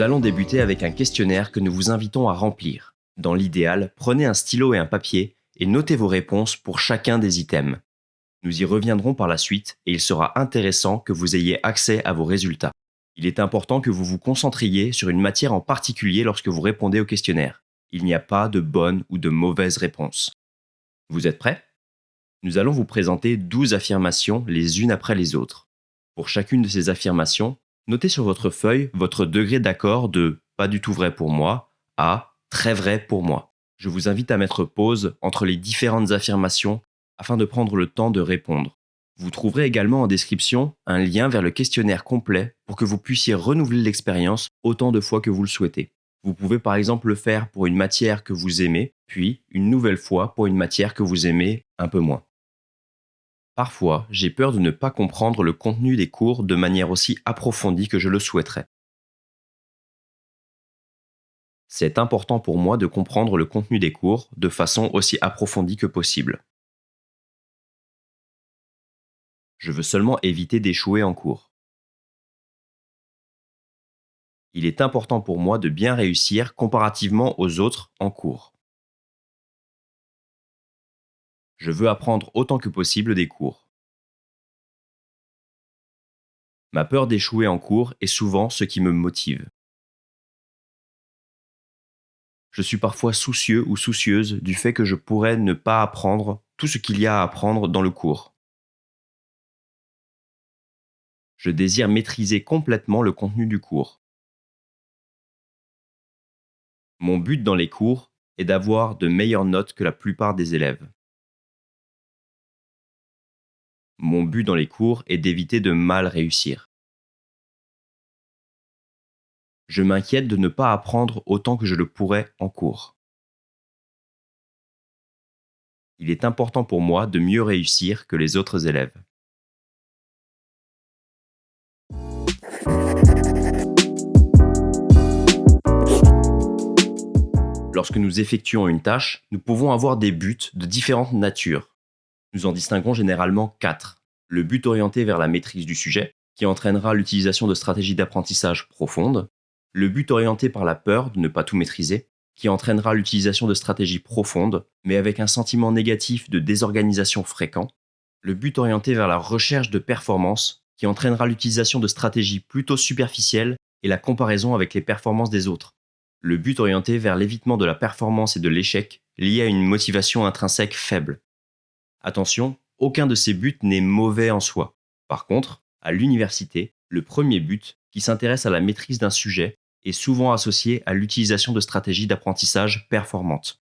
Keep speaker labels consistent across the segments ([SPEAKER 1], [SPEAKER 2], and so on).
[SPEAKER 1] Nous allons débuter avec un questionnaire que nous vous invitons à remplir. Dans l'idéal, prenez un stylo et un papier et notez vos réponses pour chacun des items. Nous y reviendrons par la suite et il sera intéressant que vous ayez accès à vos résultats. Il est important que vous vous concentriez sur une matière en particulier lorsque vous répondez au questionnaire. Il n'y a pas de bonne ou de mauvaise réponse. Vous êtes prêts ? Nous allons vous présenter 12 affirmations les unes après les autres. Pour chacune de ces affirmations, notez sur votre feuille votre degré d'accord de « pas du tout vrai pour moi » à « très vrai pour moi ». Je vous invite à mettre pause entre les différentes affirmations afin de prendre le temps de répondre. Vous trouverez également en description un lien vers le questionnaire complet pour que vous puissiez renouveler l'expérience autant de fois que vous le souhaitez. Vous pouvez par exemple le faire pour une matière que vous aimez, puis une nouvelle fois pour une matière que vous aimez un peu moins. Parfois, j'ai peur de ne pas comprendre le contenu des cours de manière aussi approfondie que je le souhaiterais. C'est important pour moi de comprendre le contenu des cours de façon aussi approfondie que possible. Je veux seulement éviter d'échouer en cours. Il est important pour moi de bien réussir comparativement aux autres en cours. Je veux apprendre autant que possible des cours. Ma peur d'échouer en cours est souvent ce qui me motive. Je suis parfois soucieux ou soucieuse du fait que je pourrais ne pas apprendre tout ce qu'il y a à apprendre dans le cours. Je désire maîtriser complètement le contenu du cours. Mon but dans les cours est d'avoir de meilleures notes que la plupart des élèves. Mon but dans les cours est d'éviter de mal réussir. Je m'inquiète de ne pas apprendre autant que je le pourrais en cours. Il est important pour moi de mieux réussir que les autres élèves. Lorsque nous effectuons une tâche, nous pouvons avoir des buts de différentes natures. Nous en distinguons généralement 4. Le but orienté vers la maîtrise du sujet, qui entraînera l'utilisation de stratégies d'apprentissage profondes. Le but orienté par la peur de ne pas tout maîtriser, qui entraînera l'utilisation de stratégies profondes, mais avec un sentiment négatif de désorganisation fréquent. Le but orienté vers la recherche de performance, qui entraînera l'utilisation de stratégies plutôt superficielles et la comparaison avec les performances des autres. Le but orienté vers l'évitement de la performance et de l'échec, lié à une motivation intrinsèque faible. Attention, aucun de ces buts n'est mauvais en soi. Par contre, à l'université, le premier but, qui s'intéresse à la maîtrise d'un sujet, est souvent associé à l'utilisation de stratégies d'apprentissage performantes.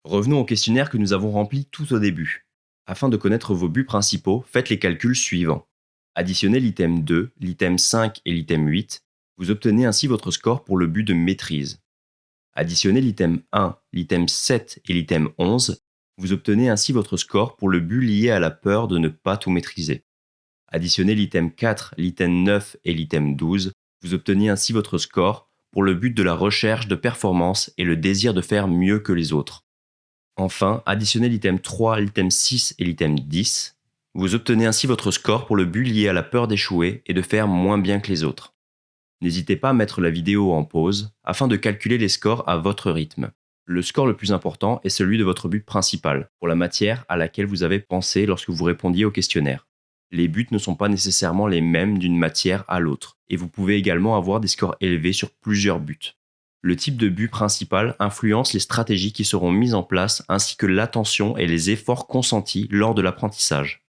[SPEAKER 1] Revenons au questionnaire que nous avons rempli tout au début. Afin de connaître vos buts principaux, faites les calculs suivants. Additionnez l'item 2, l'item 5 et l'item 8. Vous obtenez ainsi votre score pour le but de maîtrise. Additionnez l'item 1, l'item 7 et l'item 11. Vous obtenez ainsi votre score pour le but lié à la peur de ne pas tout maîtriser. Additionnez l'item 4, l'item 9 et l'item 12. Vous obtenez ainsi votre score pour le but de la recherche de performance et le désir de faire mieux que les autres. Enfin, additionnez l'item 3, l'item 6 et l'item 10. Vous obtenez ainsi votre score pour le but lié à la peur d'échouer et de faire moins bien que les autres. N'hésitez pas à mettre la vidéo en pause afin de calculer les scores à votre rythme. Le score le plus important est celui de votre but principal, pour la matière à laquelle vous avez pensé lorsque vous répondiez au questionnaire. Les buts ne sont pas nécessairement les mêmes d'une matière à l'autre, et vous pouvez également avoir des scores élevés sur plusieurs buts. Le type de but principal influence les stratégies qui seront mises en place ainsi que l'attention et les efforts consentis lors de l'apprentissage.